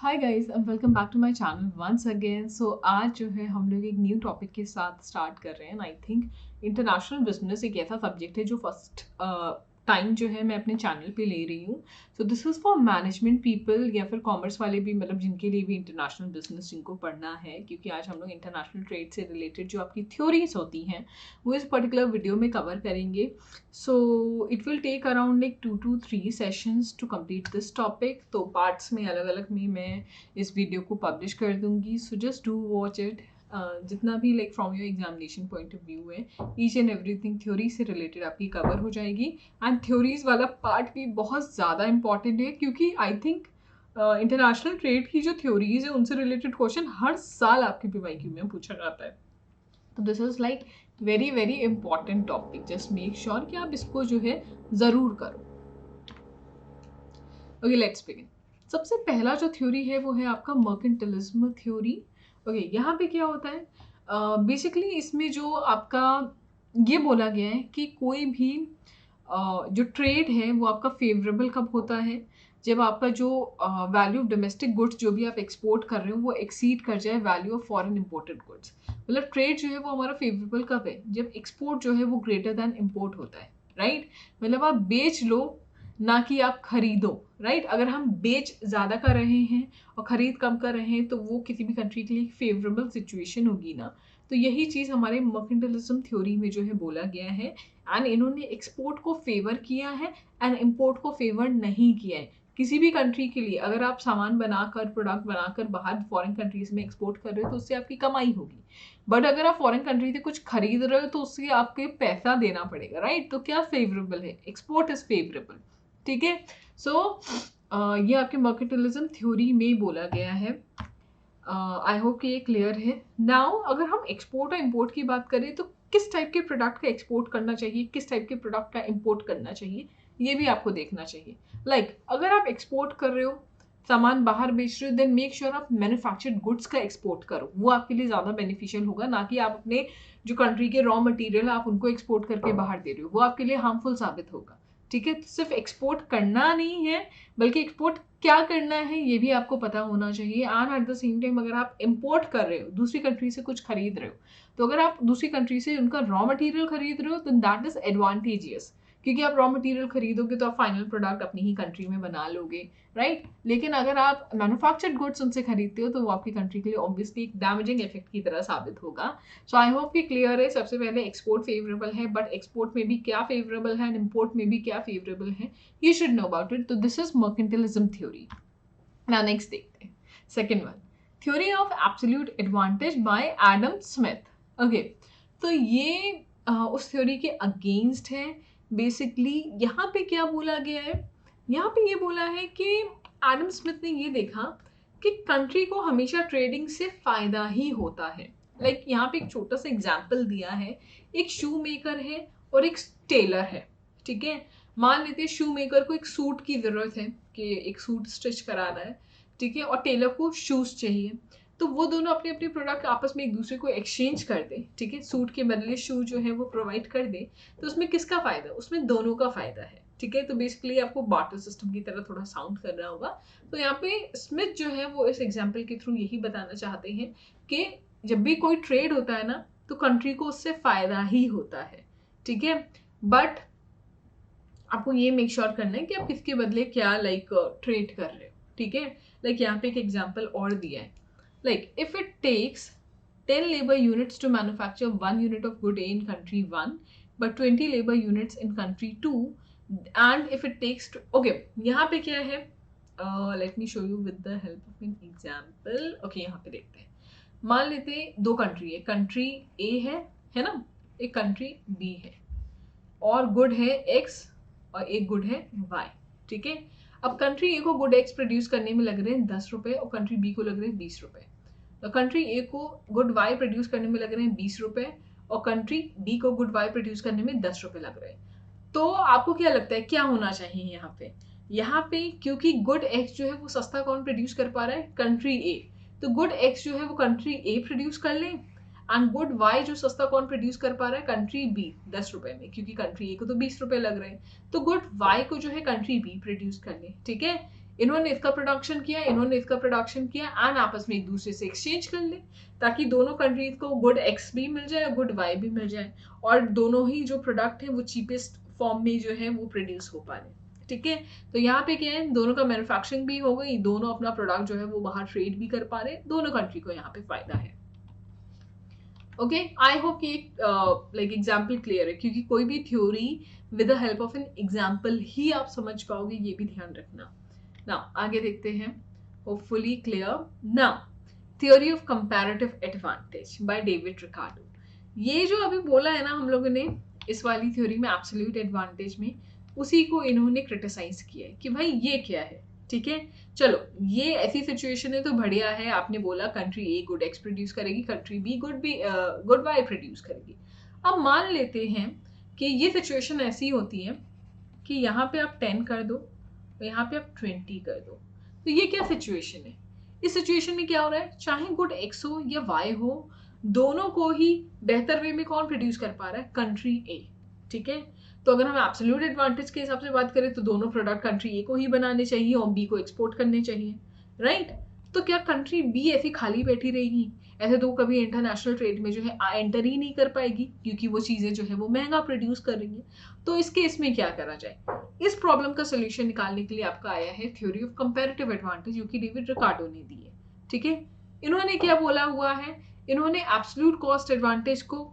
Hi guys and welcome back to my channel once again. So आज जो है हम लोग एक न्यू टॉपिक के साथ स्टार्ट कर रहे हैं। आई थिंक इंटरनेशनल बिजनेस एक ऐसा सब्जेक्ट है जो फर्स्ट टाइम जो है मैं अपने चैनल पे ले रही हूँ। So this is for management people या फिर कॉमर्स वाले भी, मतलब जिनके लिए भी इंटरनेशनल बिजनेस जिनको पढ़ना है, क्योंकि आज हम लोग इंटरनेशनल ट्रेड से रिलेटेड जो आपकी थ्योरीज होती हैं वो इस पर्टिकुलर वीडियो में कवर करेंगे। So it will take around like 2 to 3 sessions to complete this topic. तो पार्ट्स में अलग अलग में मैं इस वीडियो को पब्लिश कर दूंगी। So just do watch it. जितना भी like from your examination point of view है, ईच एंड एवरीथिंग थ्योरी से रिलेटेड आपकी कवर हो जाएगी। एंड थ्योरीज वाला पार्ट भी बहुत ज़्यादा इंपॉर्टेंट है, क्योंकि आई थिंक इंटरनेशनल ट्रेड की जो थ्योरीज है उनसे रिलेटेड क्वेश्चन हर साल आपके PYQ में पूछा जाता है। तो this is like very very important topic. Just make sure कि आप इसको जो है ज़रूर करो। Okay, let's begin. सबसे पहला जो थ्योरी है वो है आपका मर्केंटिलिज्म थ्योरी। ओके, यहाँ पे क्या होता है, बेसिकली इसमें जो आपका ये बोला गया है कि कोई भी जो ट्रेड है वो आपका फेवरेबल कब होता है, जब आपका जो वैल्यू ऑफ डोमेस्टिक गुड्स जो भी आप एक्सपोर्ट कर रहे हो वो एक्सीड कर जाए value of foreign imported goods. मतलब ट्रेड जो है वो हमारा फेवरेबल कब है, जब एक्सपोर्ट जो है वो ग्रेटर दैन इम्पोर्ट होता है, राइट? मतलब आप बेच लो ना कि आप खरीदो, राइट? अगर हम बेच ज़्यादा कर रहे हैं और ख़रीद कम कर रहे हैं तो वो किसी भी कंट्री के लिए फेवरेबल सिचुएशन होगी ना। तो यही चीज़ हमारे मर्केंटिलिज्म थ्योरी में जो है बोला गया है। एंड इन्होंने एक्सपोर्ट को फेवर किया है एंड इम्पोर्ट को फेवर नहीं किया है। किसी भी कंट्री के लिए अगर आप सामान बनाकर, प्रोडक्ट बनाकर बाहर फॉरेन कंट्रीज में एक्सपोर्ट कर रहे हो तो उससे आपकी कमाई होगी। बट अगर आप फॉरेन कंट्री से कुछ खरीद रहे हो तो उससे आपके पैसा देना पड़ेगा, राइट? तो क्या फेवरेबल है? एक्सपोर्ट इज फेवरेबल, ठीक है। सो ये आपके मर्केंटिलिज्म थ्योरी में बोला गया है। आई होप कि ये क्लियर है। नाउ अगर हम एक्सपोर्ट और इम्पोर्ट की बात करें तो किस टाइप के प्रोडक्ट का एक्सपोर्ट करना चाहिए, किस टाइप के प्रोडक्ट का इम्पोर्ट करना चाहिए, ये भी आपको देखना चाहिए। लाइक अगर आप एक्सपोर्ट कर रहे हो, सामान बाहर बेच रहे हो, देन मेक श्योर आप मैन्युफैक्चर्ड गुड्स का एक्सपोर्ट करो। वो आपके लिए ज़्यादा बेनिफिशियल होगा, ना कि आप अपने जो कंट्री के रॉ मटेरियल आप उनको एक्सपोर्ट करके बाहर दे रहे हो, वो आपके लिए हार्मफुल साबित होगा, ठीक है। तो सिर्फ एक्सपोर्ट करना नहीं है, बल्कि एक्सपोर्ट क्या करना है ये भी आपको पता होना चाहिए। And at the same time अगर आप इंपोर्ट कर रहे हो, दूसरी कंट्री से कुछ खरीद रहे हो, तो अगर आप दूसरी कंट्री से उनका रॉ मटेरियल खरीद रहे हो तो दैट इज एडवांटेजियस, क्योंकि आप रॉ मटेरियल खरीदोगे तो आप फाइनल प्रोडक्ट अपनी ही कंट्री में बना लोगे, राइट? लेकिन अगर आप मैन्युफैक्चर्ड गुड्स उनसे खरीदते हो तो वो आपकी कंट्री के लिए ऑब्वियसली एक डैमेजिंग इफेक्ट की तरह साबित होगा। सो आई होप कि क्लियर है। सबसे पहले एक्सपोर्ट फेवरेबल है, बट एक्सपोर्ट में भी क्या फेवरेबल है एंड इम्पोर्ट में भी क्या फेवरेबल है, you should know about it. तो दिस इज मर्केंटिलिज्म थ्योरी। ना नेक्स्ट देखते हैं second one, theory of absolute advantage bye Adam Smith. Okay, तो ये उस थ्योरी के अगेंस्ट है। बेसिकली यहाँ पे क्या बोला गया है, यहाँ पे ये बोला है कि एडम स्मिथ ने ये देखा कि कंट्री को हमेशा ट्रेडिंग से फायदा ही होता है। लाइक यहाँ पे एक छोटा सा एग्जाम्पल दिया है। एक शू मेकर है और एक टेलर है, ठीक है। मान लेते हैं शू मेकर को एक सूट की जरूरत है कि एक सूट स्टिच कराना है, ठीक है, और टेलर को शूज चाहिए। तो वो दोनों अपने अपने प्रोडक्ट आपस में एक दूसरे को एक्सचेंज कर दे, ठीक है, सूट के बदले शू जो है वो प्रोवाइड कर दे। तो उसमें किसका फायदा? उसमें दोनों का फायदा है, ठीक है। तो बेसिकली आपको बार्टर सिस्टम की तरह थोड़ा साउंड कर रहा होगा। तो यहाँ पे स्मिथ जो है वो इस एग्जाम्पल के थ्रू यही बताना चाहते हैं कि जब भी कोई ट्रेड होता है ना तो कंट्री को उससे फायदा ही होता है, ठीक है। बट आपको ये मेक श्योर करना है कि आप किसके बदले क्या लाइक ट्रेड कर रहे हो, ठीक है। लाइक यहाँ पे एक एग्जांपल और दिया है। Like if it takes 10 labor units to manufacture 1 unit of good A in country 1 but 20 labor units in country 2, and if it takes okay, यहाँ पे क्या है, let me show you with the help of an example. okay, यहाँ पे देखते हैं। मान लेते हैं दो कंट्री है, कंट्री A है ना, एक कंट्री B है, और गुड है X और एक गुड है Y, ठीक है। अब कंट्री ए को गुड X प्रोड्यूस करने में लग रहे हैं 10 रुपए और कंट्री B को लग रहे हैं 20 रुपए। तो कंट्री ए को गुड Y प्रोड्यूस करने में लग रहे हैं 20 रुपए और कंट्री B को गुड Y प्रोड्यूस करने में 10 रुपए लग रहे हैं। तो आपको क्या लगता है क्या होना चाहिए यहाँ पे? यहाँ पे क्योंकि गुड X जो है वो सस्ता कौन प्रोड्यूस कर पा रहा है? कंट्री ए। तो गुड X जो है वो कंट्री ए प्रोड्यूस कर ले, एंड गुड Y जो सस्ता कौन प्रोड्यूस कर पा रहा है? कंट्री B 10 रुपए में, क्योंकि कंट्री A को तो 20 रुपए लग रहे हैं। तो गुड Y को जो है कंट्री B प्रोड्यूस कर ले, ठीक है। इन्होंने इसका प्रोडक्शन किया, इन्होंने इसका प्रोडक्शन किया, एंड आपस में एक दूसरे से एक्सचेंज कर ले, ताकि दोनों कंट्रीज को गुड एक्स भी मिल जाए और गुड वाई भी मिल जाए, और दोनों ही जो प्रोडक्ट है वो चीपेस्ट फॉर्म में जो है वो प्रोड्यूस हो पा रहे। ठीक है, तो यहाँ पे क्या है, दोनों का मैन्युफैक्चरिंग भी हो गई, दोनों अपना प्रोडक्ट जो है वो बाहर ट्रेड भी कर पा रहे, दोनों कंट्री को यहाँ पे फायदा है। ओके, आई होप कि लाइक एग्जाम्पल क्लियर है, क्योंकि कोई भी theory with the help of an example ही आप समझ पाओगे, ये भी ध्यान रखना। नाउ आगे देखते हैं, hopefully clear. Now theory of comparative advantage by David Ricardo. ये जो अभी बोला है ना हम लोगों ने इस वाली थ्योरी में, एब्सोल्यूट एडवांटेज में, उसी को इन्होंने क्रिटिसाइज किया है कि भाई ये क्या है। ठीक है, चलो ये ऐसी सिचुएशन है तो बढ़िया है, आपने बोला country A good X produce करेगी, country B good Y produce करेगी। अब मान लेते हैं कि ये सिचुएशन ऐसी होती है कि यहाँ पे आप 10 कर दो और यहाँ पे आप 20 कर दो, तो ये क्या सिचुएशन है? इस सिचुएशन में क्या हो रहा है, चाहे गुड एक्स हो या वाई हो, दोनों को ही बेहतर वे में कौन प्रोड्यूस कर पा रहा है, कंट्री ए। ठीक है, तो अगर हम एब्सोल्यूट एडवांटेज के हिसाब से बात करें तो दोनों प्रोडक्ट कंट्री ए को ही बनाने चाहिए और बी को एक्सपोर्ट करने चाहिए, राइट? तो क्या कंट्री बी ऐसी खाली बैठी रहेगी? ऐसे तो कभी इंटरनेशनल ट्रेड में जो है एंटर ही नहीं कर पाएगी, क्योंकि वो चीजें जो है वो महंगा प्रोड्यूस कर रही है। तो इस केस में क्या करा जाए? इस प्रॉब्लम का सोल्यूशन निकालने के लिए आपका आया है थ्योरी ऑफ कंपैरेटिव एडवांटेज, जो कि डेविड रिकार्डो ने दी है। ठीक है, इन्होंने क्या बोला हुआ है, इन्होंने एब्सोल्यूट कॉस्ट एडवांटेज को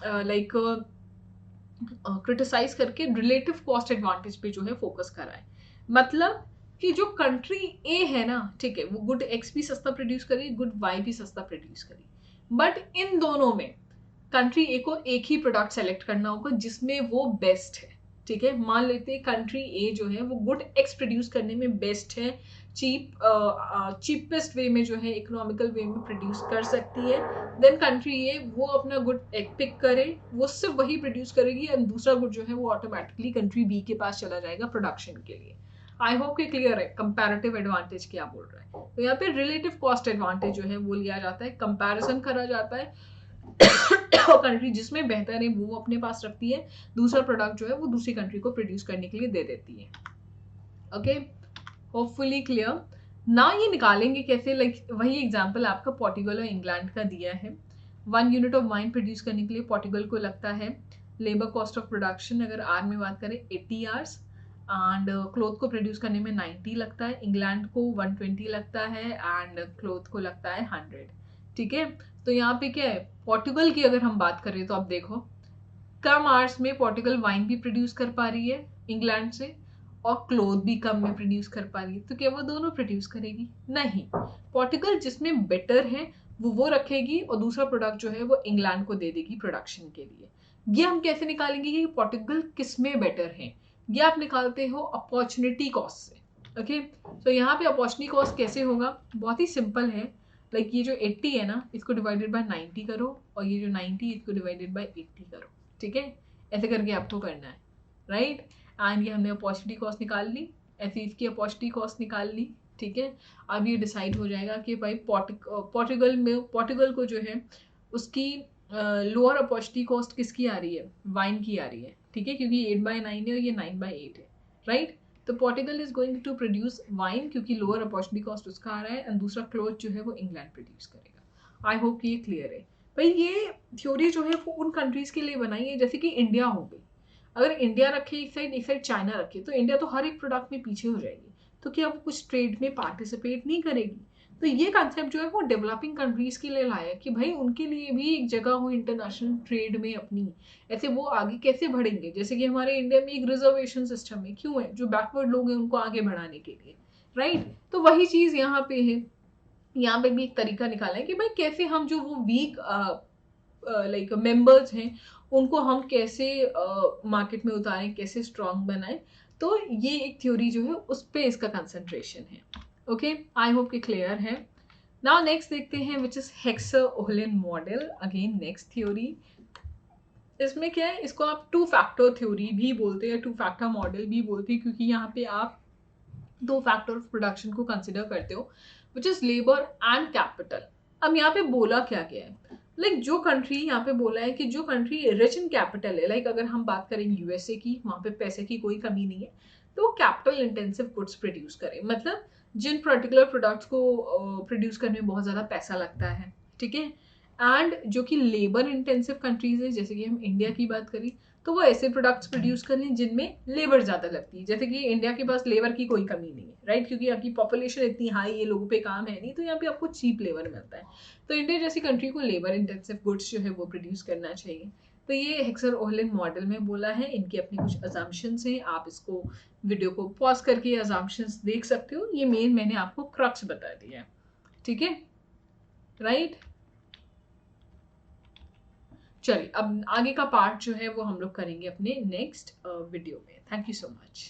लाइक क्रिटिसाइज करके रिलेटिव कॉस्ट एडवांटेज पे जो है फोकस करा है। मतलब कि जो कंट्री ए है ना, ठीक है, वो गुड एक्स भी सस्ता प्रोड्यूस करेगी, गुड वाई भी सस्ता प्रोड्यूस करेगी, बट इन दोनों में कंट्री ए को एक ही प्रोडक्ट सेलेक्ट करना होगा जिसमें वो बेस्ट है। ठीक है, मान लेते हैं कंट्री ए जो है वो गुड एक्स प्रोड्यूस करने में बेस्ट है, चीपेस्ट वे में जो है, इकोनॉमिकल वे में प्रोड्यूस कर सकती है, देन कंट्री ए वो अपना गुड एग पिक करे, वो सिर्फ वही प्रोड्यूस करेगी, और दूसरा गुड जो है वो ऑटोमेटिकली कंट्री बी के पास चला जाएगा प्रोडक्शन के लिए। आई होप कि क्लियर है कंपैरेटिव एडवांटेज क्या बोल रहा है। तो यहाँ पे रिलेटिव कॉस्ट एडवांटेज जो है वो लिया जाता है, कंपैरिजन करा जाता है और कंट्री जिसमें बेहतर है वो अपने पास रखती है, दूसरा प्रोडक्ट जो है वो दूसरी कंट्री को प्रोड्यूस करने के लिए दे देती है। Okay, hopefully clear. ना ये निकालेंगे कैसे, लाइक वही एग्जांपल आपका पोर्टुगल और इंग्लैंड का दिया है। 1 यूनिट ऑफ वाइन प्रोड्यूस करने के लिए पोर्टुगल को लगता है लेबर कॉस्ट ऑफ प्रोडक्शन, अगर आर में बात करें 80 आवर्स, एंड क्लोथ को प्रोड्यूस करने में 90 लगता है, इंग्लैंड को 120 लगता है, एंड क्लोथ को लगता है 100। ठीक है, तो यहाँ पे क्या है, पोर्टुगल की अगर हम बात करें तो आप देखो कम आवर्स में पोर्टुगल वाइन भी प्रोड्यूस कर पा रही है इंग्लैंड से, और क्लोथ भी कम में प्रोड्यूस कर पा रही है, तो क्या वो दोनों प्रोड्यूस करेगी? नहीं, पोर्टुगल जिसमें बेटर है वो रखेगी और दूसरा प्रोडक्ट जो है वो इंग्लैंड को दे देगी प्रोडक्शन के लिए। ये हम कैसे निकालेंगे कि पोर्टुगल किस में बेटर है? ये आप निकालते हो अपॉर्चुनिटी कॉस्ट से। ओके, तो यहाँ पे अपॉर्चुनिटी कॉस्ट कैसे होगा, बहुत ही सिंपल है। लाइक ये जो 80 है ना, इसको डिवाइडेड बाय 90 करो, और ये जो 90 इसको डिवाइडेड बाय 80 करो। ठीक है, ऐसे करके आपको करना है, राइट? एंड ये हमने अपॉर्चुनिटी कॉस्ट निकाल ली, ऐसे इसकी अपॉर्चुनिटी कॉस्ट निकाल ली। ठीक है, अब ये डिसाइड हो जाएगा कि भाई पोर्टुगल को जो है उसकी लोअर अपॉर्चुनिटी कॉस्ट किसकी आ रही है, वाइन की आ रही है। ठीक है, क्योंकि 8/9 है और ये 9/8 है, राइट? तो Portugal is going to produce wine, क्योंकि लोअर अपॉर्चुनिटी कॉस्ट उसका आ रहा है, एंड दूसरा क्लोथ जो है वो इंग्लैंड प्रोड्यूस करेगा। आई होप कि ये क्लियर है। भाई ये थ्योरी जो है वो उन कंट्रीज के लिए बनाई है, जैसे कि इंडिया हो गई, अगर इंडिया रखे एक साइड चाइना रखे, तो इंडिया तो हर एक प्रोडक्ट में पीछे हो जाएगी, तो क्या वो कुछ ट्रेड में पार्टिसिपेट नहीं करेगी? तो ये कंसेप्ट जो है वो डेवलपिंग कंट्रीज के लिए लाया कि भाई उनके लिए भी एक जगह हो इंटरनेशनल ट्रेड में अपनी, ऐसे वो आगे कैसे बढ़ेंगे? जैसे कि हमारे इंडिया में एक रिजर्वेशन सिस्टम है, क्यों है? जो बैकवर्ड लोग हैं उनको आगे बढ़ाने के लिए, राइट? तो वही चीज यहाँ पे है, यहाँ पे भी एक तरीका निकाला है कि भाई कैसे हम जो वो वीक लाइक मेंबर्स हैं उनको हम कैसे मार्केट में उतारें, कैसे स्ट्रॉन्ग बनाएं। तो ये एक थ्योरी जो है उस पे इसका कंसंट्रेशन है। ओके, आई होप कि क्लियर है। नाउ नेक्स्ट देखते हैं which is Heckscher Ohlin model, again next theory. इसमें क्या है, इसको आप 2 फैक्टर थ्योरी भी बोलते हैं, 2 फैक्टर मॉडल भी बोलते हैं, क्योंकि यहाँ पे आप 2 फैक्टर ऑफ प्रोडक्शन को कंसिडर करते हो, which is labour and capital. अब यहाँ पे बोला क्या गया है, लाइक जो कंट्री यहाँ पे बोला है कि जो कंट्री रिच इन कैपिटल है, लाइक अगर हम बात करें यूएसए की, वहाँ पे पैसे की कोई कमी नहीं है, तो वो कैपिटल इंटेंसिव गुड्स प्रोड्यूस करें, मतलब जिन पर्टिकुलर प्रोडक्ट्स को प्रोड्यूस करने में बहुत ज़्यादा पैसा लगता है, ठीक है। एंड जो कि लेबर इंटेंसिव कंट्रीज है, जैसे कि हम इंडिया की बात करें, तो वो ऐसे प्रोडक्ट्स प्रोड्यूस कर लें जिनमें लेबर ज़्यादा लगती है। जैसे कि इंडिया के पास लेबर की कोई कमी नहीं है, राइट, क्योंकि यहाँ की पॉपुलेशन इतनी हाई है, लोगों पे काम है नहीं, तो यहाँ पे आपको चीप लेबर मिलता है। तो इंडिया जैसी कंट्री को लेबर इंटेंसिव गुड्स जो है वो प्रोड्यूस करना चाहिए। तो ये हेक्सर ओहलन मॉडल में बोला है, इनके अपने कुछ अजम्पशंस हैं। आप इसको वीडियो को पॉज करके अजम्पशंस देख सकते हो। ये मेन मैंने आपको क्रक्स बता दिया है, ठीक है, राइट। चलिए अब आगे का पार्ट जो है वो हम लोग करेंगे अपने नेक्स्ट वीडियो में। Thank you so much.